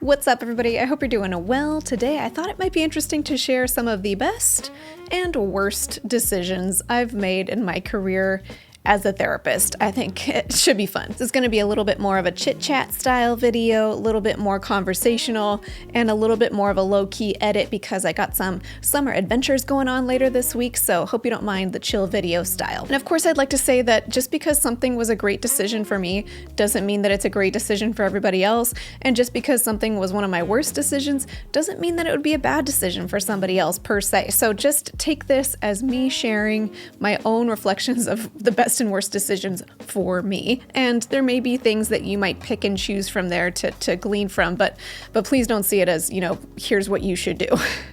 What's up, everybody? I hope you're doing well. Today, I thought it might be interesting to share some of the best and worst decisions I've made in my career as a therapist. I think it should be fun. This is going to be a little bit more of a chit-chat style video, a little bit more conversational, and a little bit more of a low-key edit because I got some summer adventures going on later this week, so hope you don't mind the chill video style. And of course, I'd like to say that just because something was a great decision for me doesn't mean that it's a great decision for everybody else, and just because something was one of my worst decisions doesn't mean that it would be a bad decision for somebody else per se. So just take this as me sharing my own reflections of the best and worst decisions for me. And there may be things that you might pick and choose from there to glean from, but please don't see it as, here's what you should do.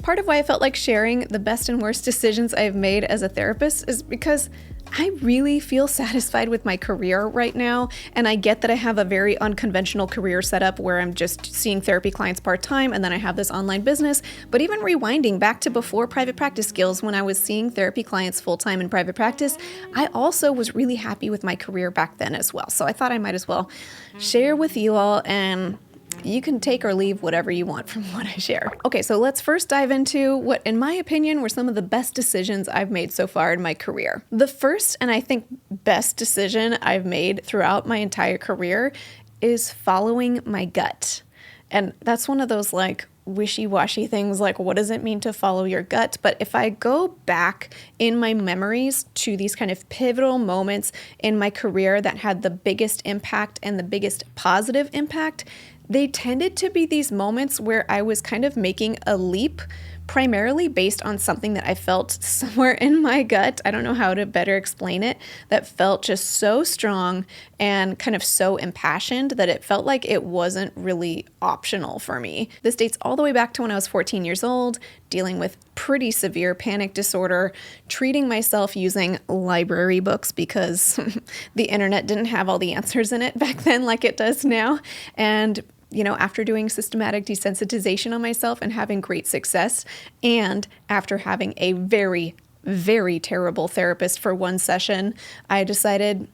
Part of why I felt like sharing the best and worst decisions I've made as a therapist is because I really feel satisfied with my career right now, and I get that I have a very unconventional career setup where I'm just seeing therapy clients part-time, and then I have this online business, but even rewinding back to before private practice skills when I was seeing therapy clients full-time in private practice, I also was really happy with my career back then as well. So I thought I might as well share with you all, and you can take or leave whatever you want from what I share. Okay, so let's first dive into what, in my opinion, were some of the best decisions I've made so far in my career. The first, and I think best decision I've made throughout my entire career is following my gut. And that's one of those wishy-washy things, what does it mean to follow your gut? But if I go back in my memories to these kind of pivotal moments in my career that had the biggest impact and the biggest positive impact, they tended to be these moments where I was kind of making a leap, primarily based on something that I felt somewhere in my gut. I don't know how to better explain it, that felt just so strong and kind of so impassioned that it felt like it wasn't really optional for me. This dates all the way back to when I was 14 years old, dealing with pretty severe panic disorder, treating myself using library books because the internet didn't have all the answers in it back then like it does now. And after doing systematic desensitization on myself and having great success, and after having a very, very terrible therapist for one session, I decided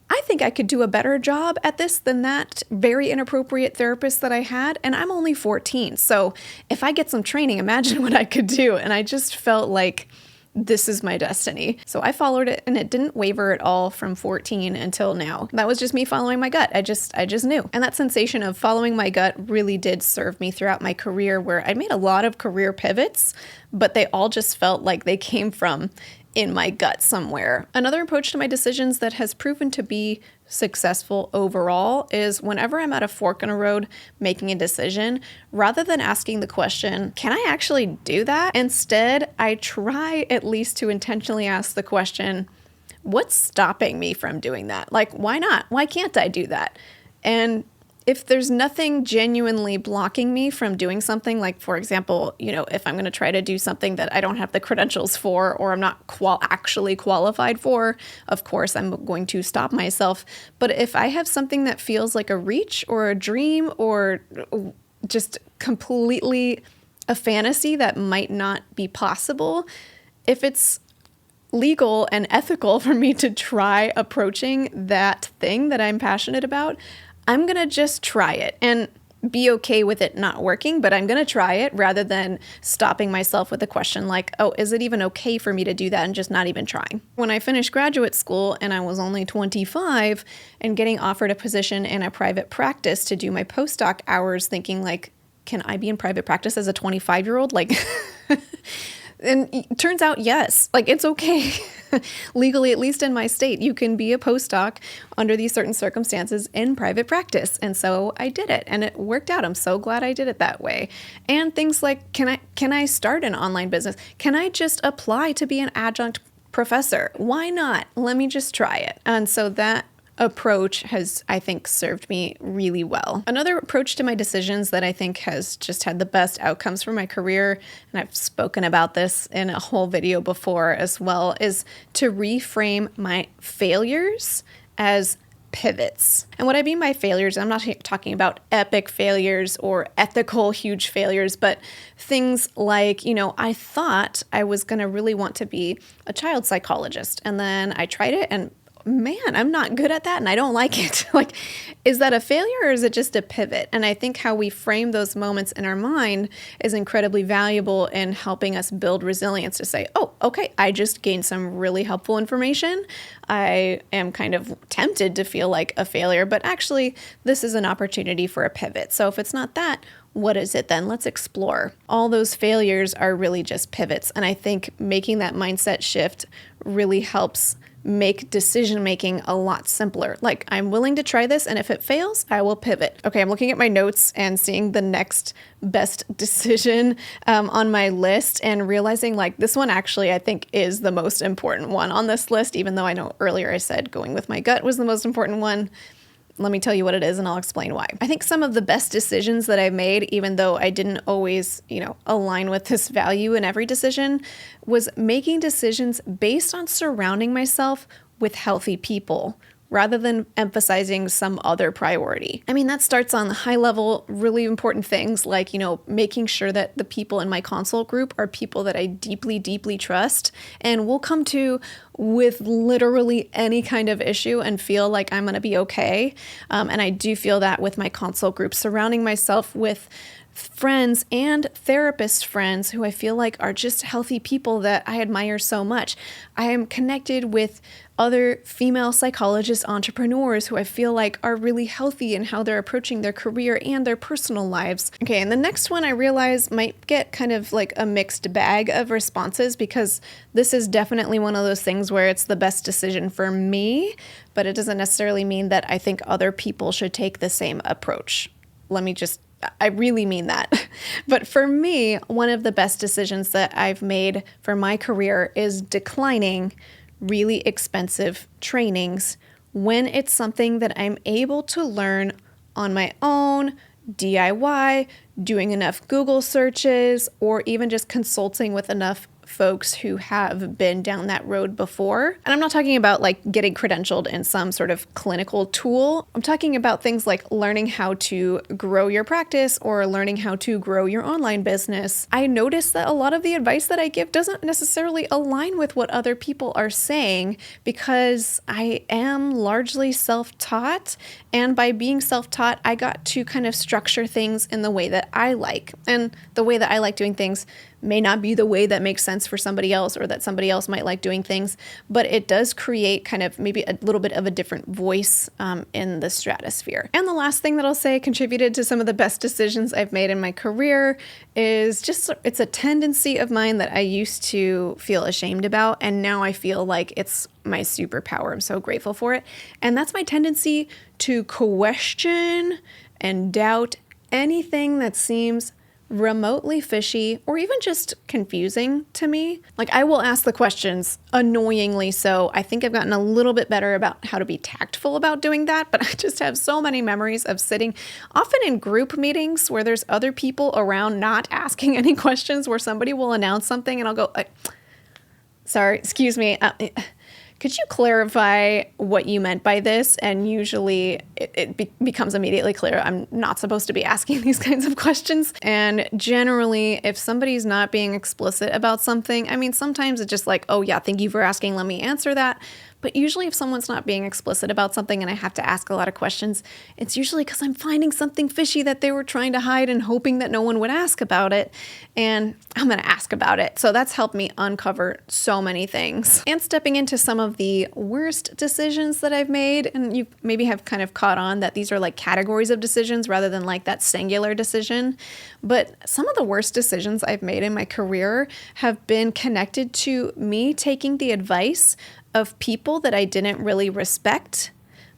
I think I could do a better job at this than that very inappropriate therapist that I had, and I'm only 14. So if I get some training, imagine what I could do. And I just felt like this is my destiny. So I followed it, and it didn't waver at all from 14 until now. That was just me following my gut. I just knew. And that sensation of following my gut really did serve me throughout my career, where I made a lot of career pivots, but they all just felt like they came from in my gut somewhere. Another approach to my decisions that has proven to be successful overall is whenever I'm at a fork in a road making a decision, rather than asking the question, can I actually do that? Instead, I try at least to intentionally ask the question, what's stopping me from doing that? Why not? Why can't I do that? And if there's nothing genuinely blocking me from doing something, for example, if I'm going to try to do something that I don't have the credentials for, or I'm not actually qualified for, of course, I'm going to stop myself. But if I have something that feels like a reach or a dream or just completely a fantasy that might not be possible, if it's legal and ethical for me to try approaching that thing that I'm passionate about, I'm going to just try it and be okay with it not working, but I'm going to try it rather than stopping myself with a question like, oh, is it even okay for me to do that, and just not even trying. When I finished graduate school and I was only 25 and getting offered a position in a private practice to do my postdoc hours, thinking can I be in private practice as a 25-year-old? And it turns out, yes, it's okay. Legally, at least in my state, you can be a postdoc under these certain circumstances in private practice. And so I did it, and it worked out. I'm so glad I did it that way. And things like, can I start an online business? Can I just apply to be an adjunct professor? Why not? Let me just try it. And so that approach has, I think, served me really well. Another approach to my decisions that I think has just had the best outcomes for my career, and I've spoken about this in a whole video before as well, is to reframe my failures as pivots. And what I mean by failures, I'm not talking about epic failures or ethical huge failures, but things like, I thought I was going to really want to be a child psychologist, and then I tried it, and man, I'm not good at that and I don't like it. Like, is that a failure or is it just a pivot? And I think how we frame those moments in our mind is incredibly valuable in helping us build resilience to say, oh, okay, I just gained some really helpful information. I am kind of tempted to feel like a failure, but actually this is an opportunity for a pivot. So if it's not that, what is it then? Let's explore. All those failures are really just pivots. And I think making that mindset shift really helps make decision-making a lot simpler. Like, I'm willing to try this, and if it fails, I will pivot. Okay, I'm looking at my notes and seeing the next best decision on my list and realizing like this one actually I think is the most important one on this list, even though I know earlier I said going with my gut was the most important one. Let me tell you what it is and I'll explain why. I think some of the best decisions that I've made, even though I didn't always, align with this value in every decision, was making decisions based on surrounding myself with healthy people rather than emphasizing some other priority. I mean, that starts on the high level, really important things like, making sure that the people in my consult group are people that I deeply, deeply trust and will come to with literally any kind of issue and feel like I'm going to be okay. And I do feel that with my consult group, surrounding myself with friends and therapist friends who I feel like are just healthy people that I admire so much. I am connected with other female psychologist entrepreneurs who I feel like are really healthy in how they're approaching their career and their personal lives. Okay, and the next one I realize might get kind of like a mixed bag of responses because this is definitely one of those things where it's the best decision for me, but it doesn't necessarily mean that I think other people should take the same approach. I really mean that. But for me, one of the best decisions that I've made for my career is declining really expensive trainings when it's something that I'm able to learn on my own, DIY, doing enough Google searches, or even just consulting with enough folks who have been down that road before. And I'm not talking about like getting credentialed in some sort of clinical tool. I'm talking about things like learning how to grow your practice or learning how to grow your online business. I notice that a lot of the advice that I give doesn't necessarily align with what other people are saying because I am largely self-taught. And by being self-taught, I got to kind of structure things in the way that I like. And the way that I like doing things may not be the way that makes sense for somebody else or that somebody else might like doing things, but it does create kind of maybe a little bit of a different voice in the stratosphere. And the last thing that I'll say contributed to some of the best decisions I've made in my career is just, it's a tendency of mine that I used to feel ashamed about, and now I feel like it's my superpower. I'm so grateful for it. And that's my tendency to question and doubt anything that seems remotely fishy or even just confusing to me. Like, I will ask the questions annoyingly so. I think I've gotten a little bit better about how to be tactful about doing that, but I just have so many memories of sitting often in group meetings where there's other people around not asking any questions, where somebody will announce something and I'll go, sorry, excuse me, could you clarify what you meant by this? And usually it becomes immediately clear I'm not supposed to be asking these kinds of questions. And generally, if somebody's not being explicit about something, I mean, sometimes it's just like, oh yeah, thank you for asking, let me answer that. But usually if someone's not being explicit about something and I have to ask a lot of questions, it's usually because I'm finding something fishy that they were trying to hide and hoping that no one would ask about it. And I'm going to ask about it. So that's helped me uncover so many things. And stepping into some of the worst decisions that I've made, and you maybe have kind of caught on that these are like categories of decisions rather than like that singular decision. But some of the worst decisions I've made in my career have been connected to me taking the advice of people that I didn't really respect,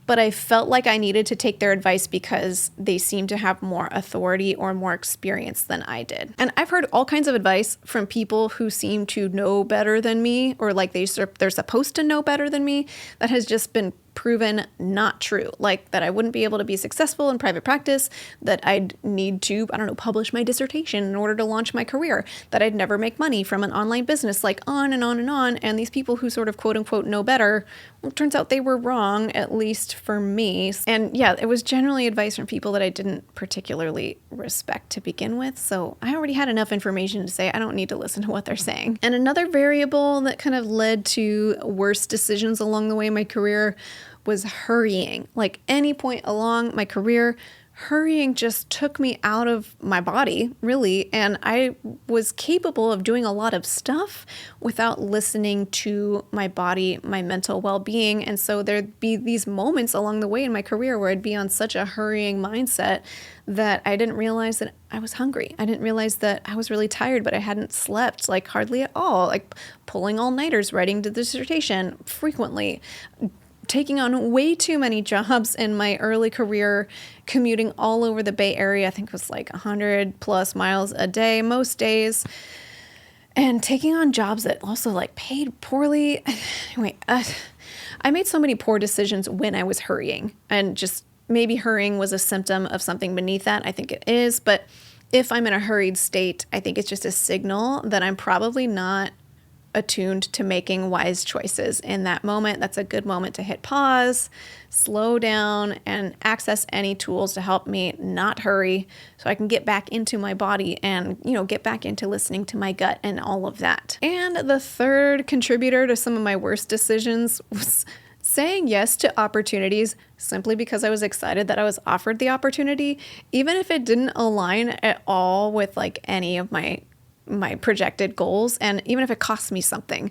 but I felt like I needed to take their advice because they seemed to have more authority or more experience than I did. And I've heard all kinds of advice from people who seem to know better than me, or like they're supposed to know better than me, that has just been proven not true, like that I wouldn't be able to be successful in private practice, that I'd need to, publish my dissertation in order to launch my career, that I'd never make money from an online business, like on and on and on. And these people who sort of quote unquote know better, well, it turns out they were wrong, at least for me. And yeah, it was generally advice from people that I didn't particularly respect to begin with. So I already had enough information to say I don't need to listen to what they're saying. And another variable that kind of led to worse decisions along the way in my career was hurrying. Like any point along my career, hurrying just took me out of my body, really. And I was capable of doing a lot of stuff without listening to my body, my mental well-being. And so there'd be these moments along the way in my career where I'd be on such a hurrying mindset that I didn't realize that I was hungry. I didn't realize that I was really tired, but I hadn't slept like hardly at all, like pulling all-nighters, writing the dissertation frequently, taking on way too many jobs in my early career, commuting all over the Bay Area. I think it was like 100 plus miles a day, most days, and taking on jobs that also like paid poorly. Anyway, I made so many poor decisions when I was hurrying, and just maybe hurrying was a symptom of something beneath that. I think it is, but if I'm in a hurried state, I think it's just a signal that I'm probably not attuned to making wise choices in that moment. That's a good moment to hit pause, slow down, and access any tools to help me not hurry so I can get back into my body and, get back into listening to my gut and all of that. And the third contributor to some of my worst decisions was saying yes to opportunities simply because I was excited that I was offered the opportunity, even if it didn't align at all with like any of my projected goals, and even if it costs me something.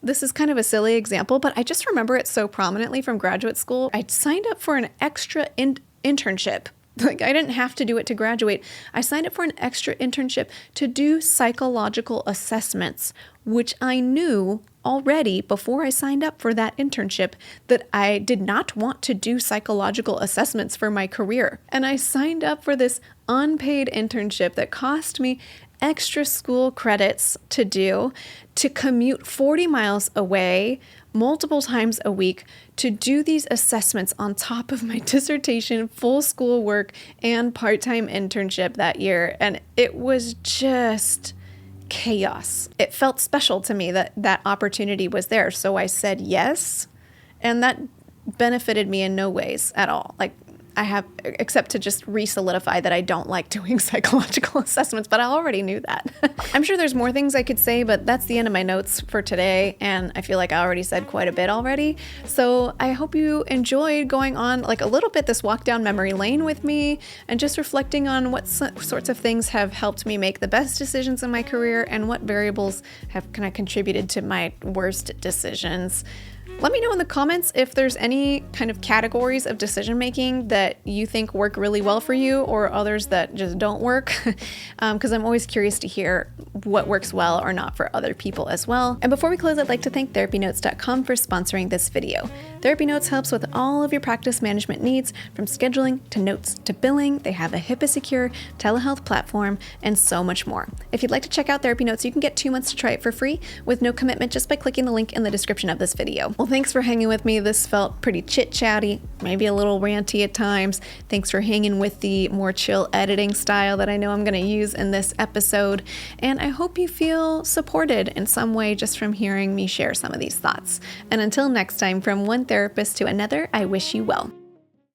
This is kind of a silly example, but I just remember it so prominently from graduate school. I signed up for an extra internship. Like I didn't have to do it to graduate. I signed up for an extra internship to do psychological assessments, which I knew already before I signed up for that internship that I did not want to do psychological assessments for my career. And I signed up for this unpaid internship that cost me extra school credits to do, to commute 40 miles away multiple times a week to do these assessments on top of my dissertation, full school work, and part-time internship that year. And it was just chaos. It felt special to me that that opportunity was there. So I said yes, and that benefited me in no ways at all. Like I have, except to just re-solidify that I don't like doing psychological assessments, but I already knew that. I'm sure there's more things I could say, but that's the end of my notes for today, and I feel like I already said quite a bit already. So I hope you enjoyed going on like a little bit this walk down memory lane with me, and just reflecting on what sorts of things have helped me make the best decisions in my career, and what variables have kind of contributed to my worst decisions. Let me know in the comments if there's any kind of categories of decision making that you think work really well for you, or others that just don't work, because I'm always curious to hear what works well or not for other people as well. And before we close, I'd like to thank TherapyNotes.com for sponsoring this video. TherapyNotes helps with all of your practice management needs, from scheduling to notes to billing. They have a HIPAA-secure telehealth platform and so much more. If you'd like to check out TherapyNotes, you can get 2 months to try it for free with no commitment just by clicking the link in the description of this video. Well, thanks for hanging with me. This felt pretty chit-chatty, maybe a little ranty at times. Thanks for hanging with the more chill editing style that I know I'm going to use in this episode. And I hope you feel supported in some way just from hearing me share some of these thoughts. And until next time, from one therapist to another, I wish you well.